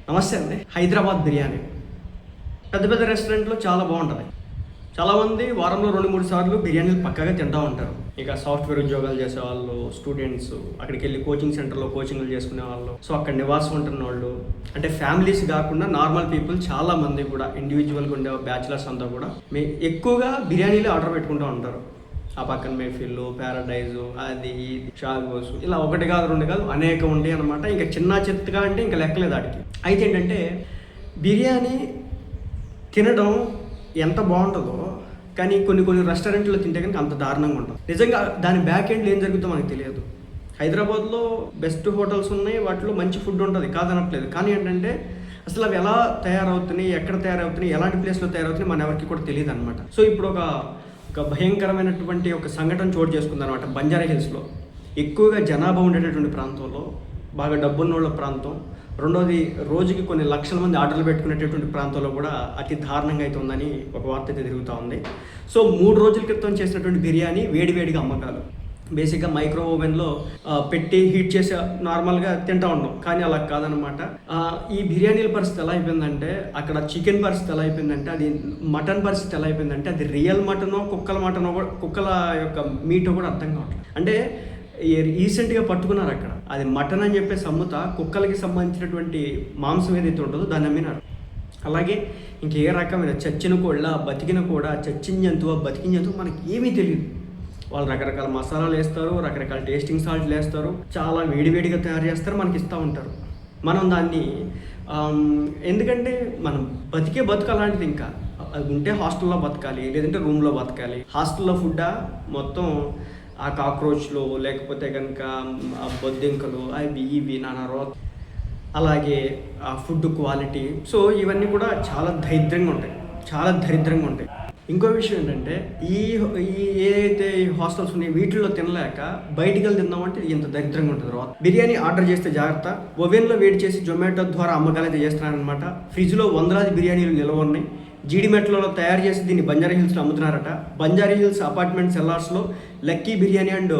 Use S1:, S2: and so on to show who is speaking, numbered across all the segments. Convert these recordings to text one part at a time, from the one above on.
S1: నమస్తే అండి. హైదరాబాద్ బిర్యానీ పెద్ద పెద్ద రెస్టారెంట్లో చాలా బాగుంటుంది. చాలామంది వారంలో 2-3 సార్లు బిర్యానీలు పక్కాగా తింటూ ఉంటారు. ఇక సాఫ్ట్వేర్ ఉద్యోగాలు చేసేవాళ్ళు, స్టూడెంట్స్, అక్కడికి వెళ్ళి కోచింగ్ సెంటర్లో కోచింగ్లు చేసుకునే వాళ్ళు, సో అక్కడ నివాసం ఉంటున్న వాళ్ళు, అంటే ఫ్యామిలీస్ కాకుండా నార్మల్ పీపుల్ చాలామంది కూడా ఇండివిజువల్గా ఉండే బ్యాచిలర్స్ అంతా కూడా ఎక్కువగా బిర్యానీలు ఆర్డర్ పెట్టుకుంటూ ఉంటారు. ఆ పక్కన మేఫిల్లు, ప్యారడైజు, అది షాగోస్, ఇలా ఒకటి కాదు రెండు కాదు అనేక ఉంటాయి అనమాట. ఇంకా చిన్న చిత్తగా అంటే ఇంకా లెక్కలేదు వాటికి. అయితే ఏంటంటే బిర్యానీ తినడం ఎంత బాగుంటుందో కానీ కొన్ని రెస్టారెంట్లో తింటే కనుక అంత దారుణంగా ఉంటుంది. నిజంగా దాని బ్యాక్ ఎండ్లో ఏం జరుగుతుందో మనకు తెలియదు. హైదరాబాద్లో బెస్ట్ హోటల్స్ ఉన్నాయి, వాటిలో మంచి ఫుడ్ ఉంటుంది, కాదనట్లేదు. కానీ ఏంటంటే అసలు అవి ఎలా తయారవుతున్నాయి, ఎక్కడ తయారవుతున్నాయి, ఎలాంటి ప్లేస్లో తయారవుతున్నాయి మన ఎవరికి కూడా తెలియదు అనమాట. సో ఇప్పుడు ఒక భయంకరమైనటువంటి ఒక సంఘటన చోటు చేసుకుందనమాట బంజారా హిల్స్లో. ఎక్కువగా జనాభా ఉండేటటువంటి ప్రాంతంలో, బాగా డబ్బున్నోళ్ళ ప్రాంతం, రెండోది రోజుకి కొన్ని లక్షల మంది ఆర్డర్లు పెట్టుకునేటటువంటి ప్రాంతంలో కూడా అతి దారుణంగా అయితే ఉందని ఒక వార్త అయితే తిరుగుతూ ఉంది. సో 3 రోజుల క్రితం చేసినటువంటి బిర్యానీ వేడివేడిగా అమ్మకాలు. బేసిక్గా మైక్రో ఓవెన్లో పెట్టి హీట్ చేసి నార్మల్గా తింటూ ఉన్నాం, కానీ అలా కాదనమాట. ఈ బిర్యానీల పరిస్థితి ఎలా అయిపోయిందంటే, అక్కడ చికెన్ పరిస్థితి ఎలా అయిపోయిందంటే, అది మటన్ పరిస్థితి ఎలా అయిపోయిందంటే, అది రియల్ మటనో కుక్కల మటనో కూడా, కుక్కల యొక్క మీటో కూడా అర్థం కావట్లేదు. అంటే రీసెంట్గా పట్టుకున్నారు అక్కడ, అది మటన్ అని చెప్పేసి అమ్ముతా కుక్కలకి సంబంధించినటువంటి మాంసం ఏదైతే ఉంటుందో దాన్ని అమ్మినారు. అలాగే ఇంకే రకమైన చచ్చిన కోళ్ళ, బతికిన కూడా, చచ్చిన జంతువు, బతికిన జంతువు మనకి ఏమీ తెలియదు. వాళ్ళు రకరకాల మసాలాలు వేస్తారు, రకరకాల టేస్టింగ్ సాల్ట్లు వేస్తారు, చాలా వేడివేడిగా తయారు చేస్తారు, మనకి ఇస్తూ ఉంటారు. మనం దాన్ని ఎందుకంటే మనం బతికే బతుకు అలాంటిది. ఇంకా అది ఉంటే హాస్టల్లో బతకాలి, లేదంటే రూమ్లో బతకాలి. హాస్టల్లో ఫుడ్ మొత్తం ఆ కాక్రోచ్లు, లేకపోతే కనుక ఆ బొద్దింకలు, అవి ఇవి నానా రోజు, అలాగే ఆ ఫుడ్ క్వాలిటీ, సో ఇవన్నీ కూడా చాలా దరిద్రంగా ఉంటాయి. ఇంకో విషయం ఏంటంటే, ఏదైతే ఈ హాస్టల్స్ ఉన్నాయి వీటిల్లో తినలేక బయటికి వెళ్ళి తిందామంటే ఇంత దరిద్రంగా ఉంటుంది. బిర్యానీ ఆర్డర్ చేస్తే జాగ్రత్త, ఓవెన్లో వేడి చేసి జొమాటో ద్వారా అమ్మకాలు అయితే చేస్తున్నారనమాట. ఫ్రిడ్జ్లో వందలాది బిర్యానీలు నిల్వ ఉన్నాయి. జీడిమెట్లలో తయారు చేసి దీన్ని బంజారా హిల్స్లో అమ్ముతున్నారట. బంజారా హిల్స్ అపార్ట్మెంట్ సెల్లార్స్లో లక్కీ బిర్యానీ అండ్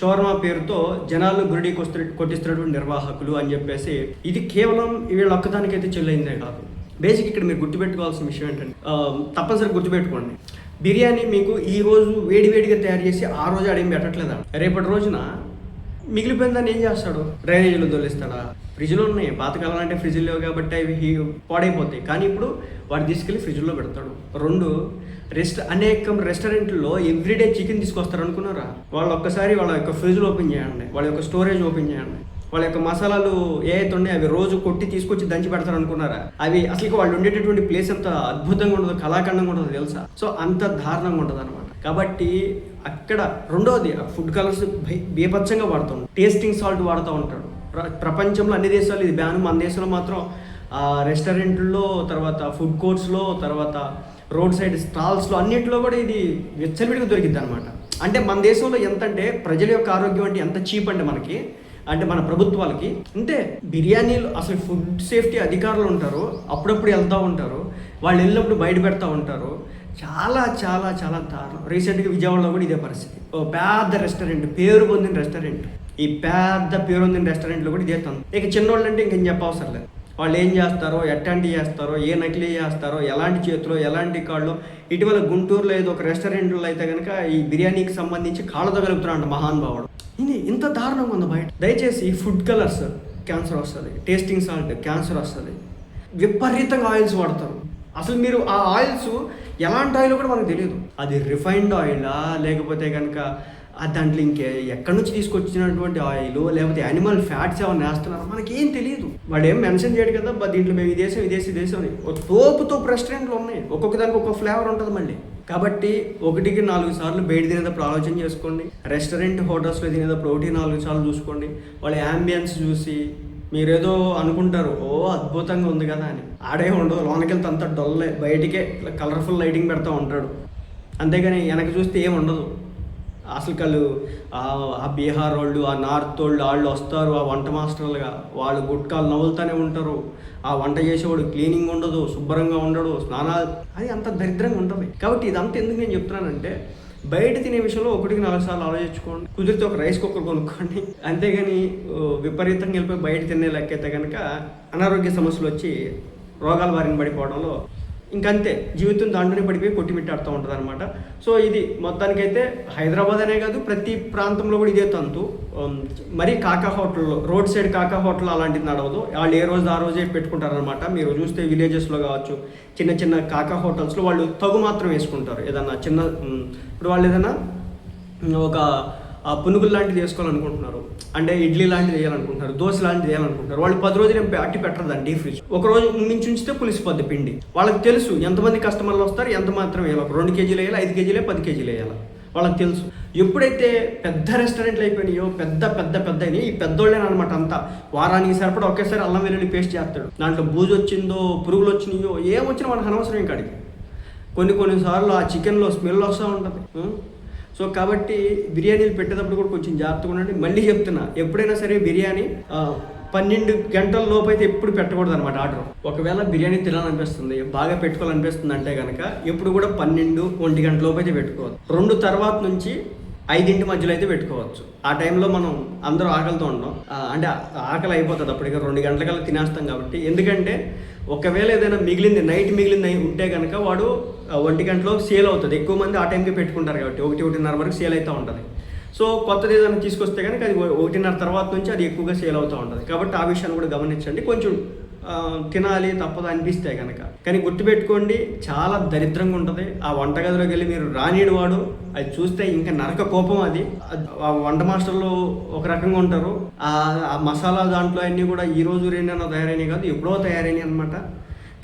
S1: షవర్మా పేరుతో జనాలు గురిడి కొట్టిస్తున్నటువంటి నిర్వాహకులు అని చెప్పేసి, ఇది కేవలం వీళ్ళ ఒక్కదానికైతే చెల్లైందే కాదు. బేసిక్ ఇక్కడ మీరు గుర్తుపెట్టుకోవాల్సిన విషయం ఏంటంటే, తప్పనిసరిగా గుర్తుపెట్టుకోండి, బిర్యానీ మీకు ఈ రోజు వేడివేడిగా తయారు చేసి ఆ రోజు అడిగి పెట్టట్లేదా, రేపటి రోజున మిగిలిపోయిందని ఏం చేస్తాడు? డ్రైనేజీలో దొల్లిస్తాడా? ఫ్రిడ్జ్లో ఉన్నాయి, పాతకాలం అంటే ఫ్రిడ్జ్లు లేవు కాబట్టి అవి పాడైపోతాయి, కానీ ఇప్పుడు వాడు తీసుకెళ్ళి ఫ్రిడ్జ్లో పెడతాడు. 2, అనేక రెస్టారెంట్లో ఎవ్రీడే చికెన్ తీసుకొస్తారు అనుకున్నారా? వాళ్ళు ఒక్కసారి వాళ్ళ యొక్క ఫ్రిడ్జ్లో ఓపెన్ చేయండి, వాళ్ళ యొక్క స్టోరేజ్ ఓపెన్ చేయండి, వాళ్ళ యొక్క మసాలాలు ఏవైతే ఉన్నాయో అవి రోజు కొట్టి తీసుకొచ్చి దంచి పెడతారు అనుకున్నారా? అవి అసలు వాళ్ళు ఉండేటటువంటి ప్లేస్ అంత అద్భుతంగా ఉండదు, కళాఖండంగా ఉండదు తెలుసా? సో అంత దారుణంగా ఉంటుంది అనమాట. కాబట్టి అక్కడ రెండోది ఫుడ్ కలర్స్ బీభత్సంగా వాడుతూ ఉంటాడు, టేస్టింగ్ సాల్ట్ వాడుతూ ఉంటాడు. ప్రపంచంలో అన్ని దేశాలు ఇది బ్యాన్, మన దేశంలో మాత్రం రెస్టారెంట్లో, తర్వాత ఫుడ్ కోర్ట్స్లో, తర్వాత రోడ్ సైడ్ స్టాల్స్లో అన్నింటిలో కూడా ఇది విచ్చలవిడిగా దొరికిద్ది అనమాట. అంటే మన దేశంలో ఎంతంటే ప్రజల యొక్క ఆరోగ్యం అంటే ఎంత చీప్ అంటే మనకి, అంటే మన ప్రభుత్వాలకి. అంటే బిర్యానీలు అసలు ఫుడ్ సేఫ్టీ అధికారులు ఉంటారు, అప్పుడప్పుడు వెళ్తూ ఉంటారు, వాళ్ళు వెళ్ళినప్పుడు బయట పెడతా ఉంటారు. చాలా చాలా చాలా దారుణం. రీసెంట్గా విజయవాడలో కూడా ఇదే పరిస్థితి. ఓ పెద్ద రెస్టారెంట్, పేరు పొందిన రెస్టారెంట్, ఈ పెద్ద పేరు పొందిన రెస్టారెంట్లో కూడా ఇదే తందు. ఇక చిన్నోళ్ళు అంటే ఇంకేం చెప్పవసరం లేదు. వాళ్ళు ఏం చేస్తారో, ఎట్లాంటివి చేస్తారో, ఏ నకిలీ చేస్తారో, ఎలాంటి చేతిలో, ఎలాంటి కాళ్ళు. ఇటీవల గుంటూరులో ఏదో ఒక రెస్టారెంట్లో అయితే కనుక ఈ బిర్యానీకి సంబంధించి కాళ్ళతో కలుపుతున్నాడు మహానుభావుడు. ఇది ఇంత దారుణంగా ఉంది బయట. దయచేసి ఫుడ్ కలర్స్ క్యాన్సర్ వస్తుంది, టేస్టింగ్ సాల్ట్ క్యాన్సర్ వస్తుంది, విపరీతంగా ఆయిల్స్ వాడతారు. అసలు మీరు ఆ ఆయిల్స్ ఎలాంటి ఆయిల్ కూడా మనకు తెలియదు, అది రిఫైన్డ్ ఆయిలా లేకపోతే కనుక దాంట్లో ఎక్కడి నుంచి తీసుకొచ్చినటువంటి ఆయిల్, లేకపోతే యానిమల్ ఫ్యాట్స్ ఏమైనా వేస్తున్నారు మనకేం తెలియదు. వాడు ఏం మెన్షన్ చేయడు కదా, దీంట్లో మేము ఇదేసం అని. తోపు రెస్టారెంట్లు ఉన్నాయి, ఒక్కొక్క దానికి ఒక్కొక్క ఫ్లేవర్ ఉంటుంది మళ్ళీ. కాబట్టి 1కి 4 సార్లు బయట తినేటప్పుడు ఆలోచన చేసుకోండి. రెస్టారెంట్ హోటల్స్లో తినేటప్పుడు 1-4 సార్లు చూసుకోండి. వాళ్ళ యాంబియన్స్ చూసి మీరేదో అనుకుంటారు, ఓ అద్భుతంగా ఉంది కదా అని. ఆడే ఉండదు, లోనకెళ్తే అంత డొల్లే, బయటికే కలర్ఫుల్ లైటింగ్ పెడతా ఉంటాడు, అంతేగాని వెనక చూస్తే ఏం ఉండదు. అసలు వాళ్ళు ఆ బీహార్ వాళ్ళు, ఆ నార్త్ వాళ్ళు వస్తారు ఆ వంట మాస్టర్లుగా, వాళ్ళు గుట్కాలు నవ్వులుతూనే ఉంటారు. ఆ వంట చేసేవాడు క్లీనింగ్ ఉండదు, శుభ్రంగా ఉండడు, స్నానాలు, అది అంత దరిద్రంగా ఉంటుంది. కాబట్టి ఇదంతా ఎందుకు నేను చెప్తున్నానంటే, బయట తినే విషయంలో ఒకటికి 4 సార్లు ఆలోచించుకోండి. కుదిరితే ఒక రైస్ కుక్కర్ కొనుక్కోండి. అంతేగాని విపరీతంగా వెళ్ళిపోయి బయట తినే లెక్కైతే కనుక అనారోగ్య సమస్యలు వచ్చి రోగాల బారిన పడిపోవడంలో ఇంకంతే జీవితం దాంట్లోనే పడిపోయి కొట్టిమిట్టాడుతూ ఉంటుంది అనమాట. సో ఇది మొత్తానికైతే హైదరాబాద్ అనే కాదు, ప్రతి ప్రాంతంలో కూడా ఇదే తంతు. మరీ కాకా హోటల్లో, రోడ్ సైడ్ కాకా హోటల్ అలాంటిది నడవదు. వాళ్ళు ఏ రోజు ఆ రోజే పెట్టుకుంటారనమాట. మీరు చూస్తే విలేజెస్లో కావచ్చు, చిన్న చిన్న కాకా హోటల్స్లో వాళ్ళు తగు మాత్రం వేసుకుంటారు. ఏదన్నా చిన్న ఇప్పుడు వాళ్ళు ఏదైనా ఒక పునుగులు లాంటిది వేసుకోవాలనుకుంటున్నారు, అంటే ఇడ్లీ లాంటిది వేయాలనుకుంటున్నారు, దోశ లాంటిది వేయాలనుకుంటున్నారు. వాళ్ళు 10 రోజులు అట్టి పెట్టరు దాన్ని డీప్ ఫ్రిడ్జ్. ఒక రోజు నుంచి ఉంచితే పులిసిపోద్ది పిండి. వాళ్ళకి తెలుసు ఎంతమంది కస్టమర్లు వస్తారు, ఎంత మాత్రం వేయాలి. ఒక 2 కేజీలు వేయాలి, 5 కేజీలే, 10 కేజీలు వేయాలి. వాళ్ళకి తెలుసు. ఎప్పుడైతే పెద్ద రెస్టారెంట్లు అయిపోయినాయో, పెద్ద ఈ పెద్దోళ్ళేనమాట అంతా. వారానికి సరిపడా ఒకేసారి అల్లం వెల్లుల్లి పేస్ట్ చేస్తాడు. దాంట్లో బూజు వచ్చిందో, పురుగులు వచ్చినాయో, ఏమొచ్చినా మనకు అనవసరం ఇంకాడికి. కొన్నిసార్లు ఆ చికెన్లో స్మెల్ వస్తూ ఉంటుంది. సో కాబట్టి బిర్యానీలు పెట్టేటప్పుడు కూడా కొంచెం జాగ్రత్తగా ఉండండి. మళ్ళీ చెప్తున్నా, ఎప్పుడైనా సరే బిర్యానీ 12 గంటల లోపు అయితే ఎప్పుడు పెట్టకూడదు అనమాట ఆర్డర్. ఒకవేళ బిర్యానీ తినాలనిపిస్తుంది, బాగా పెట్టుకోవాలనిపిస్తుంది అంటే కనుక ఎప్పుడు కూడా 12-1 గంటల లోపు అయితే పెట్టుకోవాలి. 2 తర్వాత నుంచి 5 మధ్యలో అయితే పెట్టుకోవచ్చు. ఆ టైంలో మనం అందరూ ఆకలితో ఉండం, అంటే ఆకలి అయిపోతుంది అప్పటికే 2 గంటలకల్లా తినేస్తాం కాబట్టి. ఎందుకంటే ఒకవేళ ఏదైనా నైట్ మిగిలింది ఉంటే కనుక వాడు 1 గంటలో సేల్ అవుతుంది. ఎక్కువ మంది ఆ టైంకి పెట్టుకుంటారు కాబట్టి 1-1:30 వరకు సేల్ అవుతూ ఉంటుంది. సో కొత్తది ఏదైనా తీసుకొస్తే కనుక అది 1:30 తర్వాత నుంచి అది ఎక్కువగా సేల్ అవుతూ ఉంటుంది. కాబట్టి ఆ విషయాన్ని కూడా గమనించండి. కొంచెం తినాలి తప్పదు అనిపిస్తే కనుక. కానీ గుర్తుపెట్టుకోండి, చాలా దరిద్రంగా ఉంటుంది. ఆ వంటగదిలోకి వెళ్ళి మీరు రానిడు వాడు అది చూస్తే ఇంకా నరక కోపం. అది ఆ వంట మాస్టర్లు ఒక రకంగా ఉంటారు. ఆ మసాలా దాంట్లో అన్నీ కూడా ఈ రోజు రేనైనా తయారైనవి కాదు, ఎప్పుడో తయారైనవి అనమాట.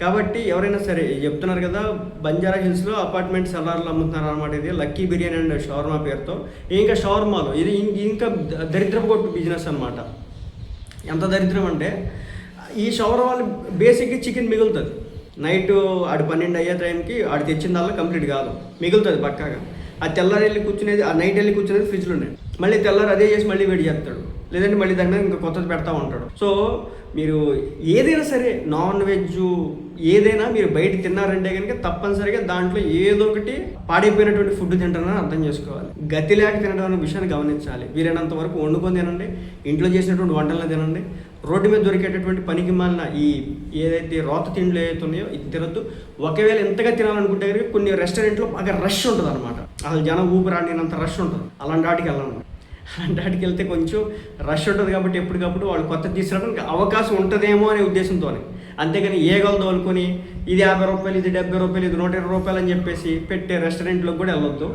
S1: కాబట్టి ఎవరైనా సరే చెప్తున్నారు కదా, బంజారా హిల్స్లో అపార్ట్మెంట్ సెల్లార్లు అమ్ముతున్నారు అనమాట. ఇది లక్కీ బిర్యానీ అండ్ షవర్మా పేరుతో. ఇంకా షవర్మాలో ఇది ఇంకా దరిద్రపు కొట్టు బిజినెస్ అనమాట. ఎంత దరిద్రం అంటే, ఈ షవర్మాలు బేసిక్గా చికెన్ మిగులుతుంది. నైట్ ఆడు 12 అయ్యే టైంకి ఆడు తెచ్చిందల్లా కంప్లీట్ కాదు, మిగులుతుంది పక్కాగా. ఆ తెల్లారి వెళ్ళి కూర్చునేది, ఆ నైట్ వెళ్ళి కూర్చునేది ఫ్రిడ్జ్లోనే. మళ్ళీ తెల్లారి అదే చేసి మళ్ళీ వేడి చేస్తాడు, లేదంటే మళ్ళీ దాని మీద ఇంకా కొత్తది పెడతా ఉంటాడు. సో మీరు ఏదైనా సరే, నాన్ వెజ్ ఏదైనా మీరు బయట తిన్నారంటే కనుక తప్పనిసరిగా దాంట్లో ఏదో ఒకటి పాడైపోయినటువంటి ఫుడ్ తింటారని అర్థం చేసుకోవాలి. గతి లేక తినడం అనే విషయాన్ని గమనించాలి. వీరైనంత వరకు వండుకొని తినండి, ఇంట్లో చేసినటువంటి వంటలను తినండి. రోడ్డు మీద దొరికేటటువంటి పనికి మాలిన ఈ ఏదైతే రోత తిండ్లు ఏదైతే ఉన్నాయో ఇది తినొద్దు. ఒకవేళ ఎంతగా తినాలనుకుంటే కనుక కొన్ని రెస్టారెంట్లో బాగా రష్ ఉంటుంది అనమాట. అసలు జనం ఊపిరాడినంత రష్ ఉంటుంది. అలాంటి వాటికి వెళ్ళండి. అలాంటి వాటికి వెళ్తే కొంచెం రష్ ఉంటుంది కాబట్టి ఎప్పటికప్పుడు వాళ్ళు కొత్త తీసుకురావడానికి అవకాశం ఉంటుందేమో అనే ఉద్దేశంతో. అంతేగాని ఏగలు తోలుకొని ఇది 50 రూపాయలు, ఇది 70 రూపాయలు, ఇది 120 రూపాయలు అని చెప్పేసి పెట్టే రెస్టారెంట్లోకి కూడా వెళ్ళొద్దు.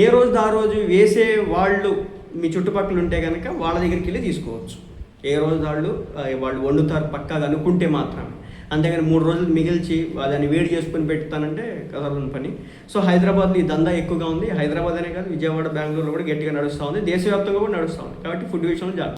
S1: ఏ రోజు ఆ రోజు వేసే వాళ్ళు మీ చుట్టుపక్కల ఉంటే కనుక వాళ్ళ దగ్గరికి వెళ్ళి తీసుకోవచ్చు. ఏ రోజు వాళ్ళు వండుతారు పక్కాగా అనుకుంటే మాత్రమే. అంతేగాని 3 రోజులు మిగిల్చి దాన్ని వేడి చేసుకొని పెడతానంటే కదలని పని. సో హైదరాబాద్లో ఈ దందా ఎక్కువగా ఉంది. హైదరాబాద్ అనే కాదు, విజయవాడ, బెంగళూరులో కూడా గట్టిగా నడుస్తూ ఉంది. దేశవ్యాప్తంగా కూడా నడుస్తూ ఉంది. కాబట్టి ఫుడ్ విషయంలో జాగ్రత్త.